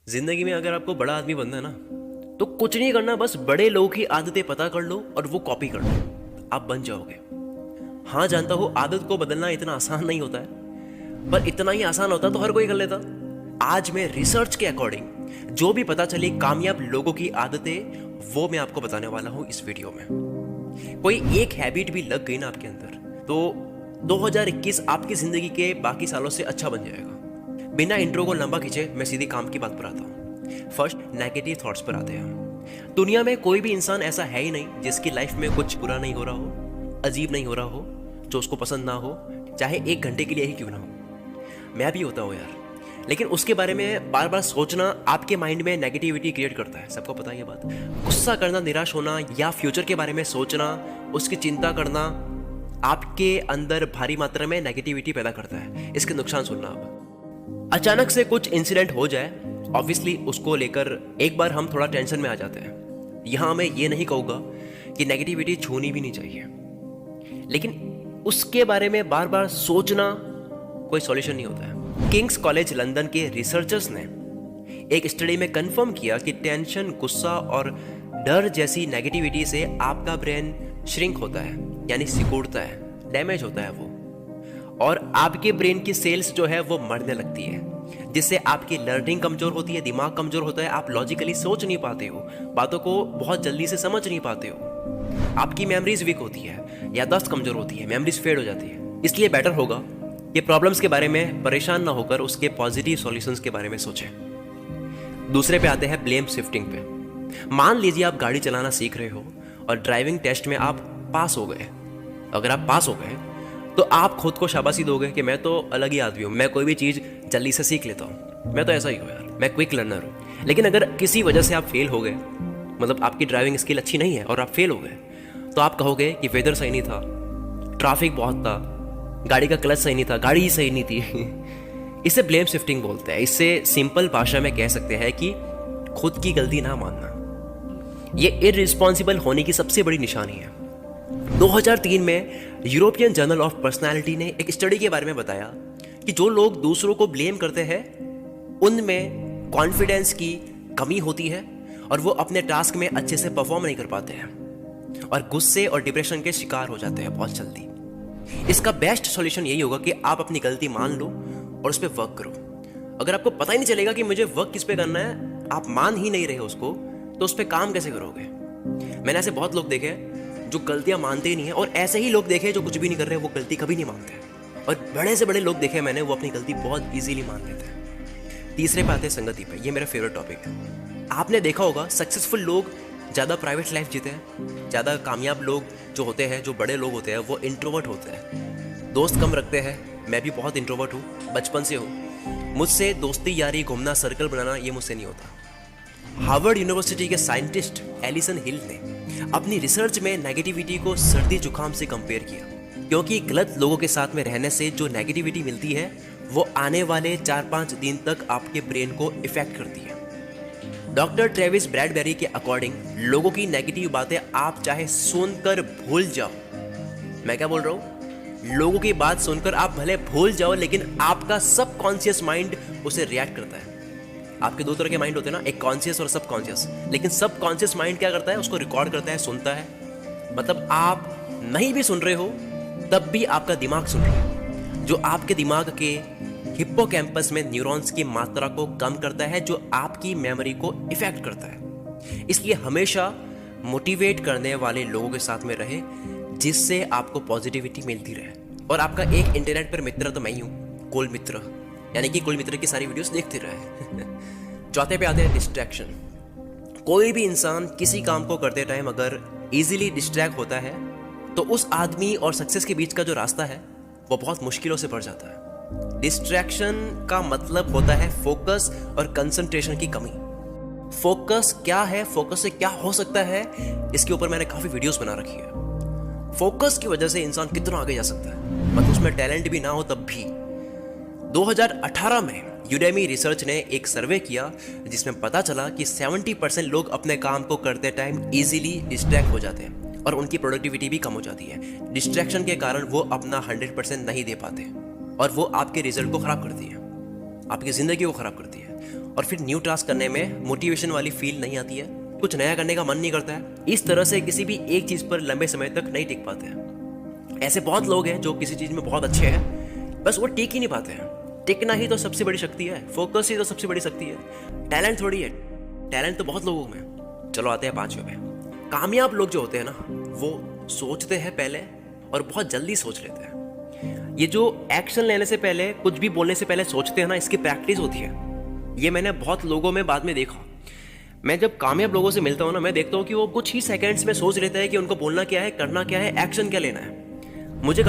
जिंदगी में अगर आपको बड़ा आदमी बनना है ना, तो कुछ नहीं करना, बस बड़े लोगों की आदतें पता कर लो और वो कॉपी कर लो, आप बन जाओगे। हाँ, जानता हूँ आदत को बदलना इतना आसान नहीं होता है, पर इतना ही आसान होता तो हर कोई कर लेता। आज मैं रिसर्च के अकॉर्डिंग जो भी पता चली कामयाब लोगों की आदतें, वो मैं आपको बताने वाला हूँ इस वीडियो में। कोई एक हैबिट भी लग गई ना आपके अंदर, तो 2021 आपकी जिंदगी के बाकी सालों से अच्छा बन जाएगा। बिना इंट्रो को लंबा खींचे मैं सीधी काम की बात पर आता हूँ। फर्स्ट, नेगेटिव थॉट्स पर आते हैं। दुनिया में कोई भी इंसान ऐसा है ही नहीं जिसकी लाइफ में कुछ बुरा नहीं हो रहा हो, अजीब नहीं हो रहा हो, जो उसको पसंद ना हो, चाहे 1 घंटे के लिए ही क्यों ना हो। मैं भी होता हूँ यार, लेकिन उसके बारे में बार बार सोचना आपके माइंड में नेगेटिविटी क्रिएट करता है, सबको पता है ये बात। गुस्सा करना, निराश होना या फ्यूचर के बारे में सोचना, उसकी चिंता करना आपके अंदर भारी मात्रा में नेगेटिविटी पैदा करता है। इसके नुकसान सुनना। अब अचानक से कुछ इंसिडेंट हो जाए, ऑब्वियसली उसको लेकर एक बार हम थोड़ा टेंशन में आ जाते हैं। यहां मैं ये नहीं कहूँगा कि नेगेटिविटी छूनी भी नहीं चाहिए, लेकिन उसके बारे में बार बार सोचना कोई सॉल्यूशन नहीं होता है। किंग्स कॉलेज लंदन के रिसर्चर्स ने एक स्टडी में कंफर्म किया कि टेंशन, गुस्सा और डर जैसी नेगेटिविटी से आपका ब्रेन श्रिंक होता है, यानी सिकुड़ता है, डैमेज होता है वो, और आपके ब्रेन की सेल्स जो है वो मरने लगती है, जिससे आपकी लर्निंग कमजोर होती है, दिमाग कमजोर होता है, आप लॉजिकली सोच नहीं पाते हो, बातों को बहुत जल्दी से समझ नहीं पाते हो, आपकी मेमोरीज वीक होती है, याददाश्त कमजोर होती है, मेमोरीज फेड हो जाती है। इसलिए बेटर होगा ये प्रॉब्लम्स के बारे में परेशान ना होकर उसके पॉजिटिव सॉल्यूशंस के बारे में सोचें। दूसरे पे आते हैं ब्लेम शिफ्टिंग पे। मान लीजिए आप गाड़ी चलाना सीख रहे हो और ड्राइविंग टेस्ट में आप पास हो गए। अगर आप पास हो गए तो आप खुद को शाबाशी दोगे कि मैं तो अलग ही आदमी हूँ, मैं कोई भी चीज़ जल्दी से सीख लेता हूँ, मैं तो ऐसा ही हूँ यार, मैं क्विक लर्नर हूँ। लेकिन अगर किसी वजह से आप फेल हो गए, मतलब आपकी ड्राइविंग स्किल अच्छी नहीं है और आप फेल हो गए, तो आप कहोगे कि वेदर सही नहीं था, ट्रैफिक बहुत था, गाड़ी का क्लच सही नहीं था, गाड़ी ही सही नहीं थी। इसे ब्लेम शिफ्टिंग बोलते हैं। इससे सिंपल भाषा में कह सकते हैं कि खुद की गलती ना मानना। ये इररिस्पॉन्सिबल होने की सबसे बड़ी निशानी है। 2003 में यूरोपियन जर्नल ऑफ पर्सनालिटी ने एक स्टडी के बारे में बताया कि जो लोग दूसरों को ब्लेम करते हैं उनमें कॉन्फिडेंस की कमी होती है और वो अपने टास्क में अच्छे से परफॉर्म नहीं कर पाते हैं और गुस्से और डिप्रेशन के शिकार हो जाते हैं बहुत जल्दी। इसका बेस्ट सॉल्यूशन यही होगा कि आप अपनी गलती मान लो और उस पर वर्क करो। अगर आपको पता ही नहीं चलेगा कि मुझे वर्क किस पे करना है, आप मान ही नहीं रहे उसको, तो उस पर काम कैसे करोगे। मैंने ऐसे बहुत लोग देखे जो गलतियां मानते ही नहीं है, और ऐसे ही लोग देखे जो कुछ भी नहीं कर रहे, वो गलती कभी नहीं मानते। और बड़े से बड़े लोग देखे मैंने, वो अपनी गलती बहुत इजीली मान लेते हैं। तीसरे पे आते हैं संगति पे। ये मेरा फेवरेट टॉपिक है। आपने देखा होगा सक्सेसफुल लोग ज़्यादा प्राइवेट लाइफ जीते हैं, ज़्यादा कामयाब लोग जो होते हैं, जो बड़े लोग होते हैं, वो इंट्रोवर्ट होते हैं, दोस्त कम रखते हैं। मैं भी बहुत इंट्रोवर्ट हूँ, बचपन से हूँ। मुझसे दोस्ती यारी, घूमना, सर्कल बनाना ये मुझसे नहीं होता। हार्वर्ड यूनिवर्सिटी के साइंटिस्ट एलिसन हिल ने अपनी रिसर्च में नेगेटिविटी को सर्दी जुकाम से कंपेयर किया, क्योंकि गलत लोगों के साथ में रहने से जो नेगेटिविटी मिलती है वो आने वाले 4-5 दिन तक आपके ब्रेन को इफेक्ट करती है। डॉक्टर ट्रेविस ब्रैडबेरी के अकॉर्डिंग लोगों की नेगेटिव बातें आप चाहे सुनकर भूल जाओ, मैं क्या बोल रहा हूँ, लोगों की बात सुनकर आप भले भूल जाओ, लेकिन आपका सबकॉन्शियस माइंड उसे रिएक्ट करता है। आपके दो तरह के माइंड होते हैं ना, एक कॉन्शियस और सब कॉन्शियस। लेकिन सब कॉन्शियस माइंड क्या करता है, उसको रिकॉर्ड करता है, सुनता है। मतलब आप नहीं भी सुन रहे हो तब भी आपका दिमाग सुन रहा है, जो आपके दिमाग के हिप्पोकैम्पस में न्यूरॉन्स की मात्रा को कम करता है, जो आपकी मेमोरी को इफेक्ट करता है। इसलिए हमेशा मोटिवेट करने वाले लोगों के साथ में रहे, जिससे आपको पॉजिटिविटी मिलती रहे। और आपका एक इंटरनेट पर मित्र तो मैं ही हूँ, कुल मित्र, यानी कि कुल मित्र की सारी वीडियोस देखते रहे। चौथे पे आते हैं डिस्ट्रैक्शन। कोई भी इंसान किसी काम को करते टाइम अगर इजीली डिस्ट्रैक्ट होता है, तो उस आदमी और सक्सेस के बीच का जो रास्ता है वो बहुत मुश्किलों से बढ़ जाता है। डिस्ट्रैक्शन का मतलब होता है फोकस और कंसंट्रेशन की कमी। फोकस क्या है, फोकस से क्या हो सकता है, इसके ऊपर मैंने काफी वीडियोस बना रखी है। फोकस की वजह से इंसान कितना आगे जा सकता है, मतलब उसमें टैलेंट भी ना हो तब भी। 2018 में यूडेमी रिसर्च ने एक सर्वे किया जिसमें पता चला कि 70% लोग अपने काम को करते टाइम इजीली डिस्ट्रैक्ट हो जाते हैं और उनकी प्रोडक्टिविटी भी कम हो जाती है। डिस्ट्रैक्शन के कारण वो अपना 100% नहीं दे पाते और वो आपके रिजल्ट को खराब करती है, आपकी ज़िंदगी को खराब करती है। और फिर न्यू टास्क करने में मोटिवेशन वाली फील नहीं आती है, कुछ नया करने का मन नहीं करता है। इस तरह से किसी भी एक चीज़ पर लंबे समय तक नहीं टिक पाते हैं। ऐसे बहुत लोग हैं जो किसी चीज़ में बहुत अच्छे हैं, बस वो टिक ही नहीं पाते हैं। टिकना ही तो सबसे बड़ी शक्ति है, फोकस ही तो सबसे बड़ी शक्ति है। टैलेंट थोड़ी है, टैलेंट तो बहुत लोगों में। चलो आते हैं 5वें पे। कामयाब लोग जो होते हैं ना, वो सोचते हैं पहले और बहुत जल्दी सोच लेते हैं। ये जो एक्शन लेने से पहले, कुछ भी बोलने से पहले सोचते हैं ना, इसकी प्रैक्टिस होती है। ये मैंने बहुत लोगों में बाद में देखा। मैं जब कामयाब लोगों से मिलता हूँ ना, मैं देखता हूँ कि वो कुछ ही सेकंड्स में सोच लेते हैं कि उनको बोलना क्या है, करना क्या है, एक्शन क्या लेना है। मुझे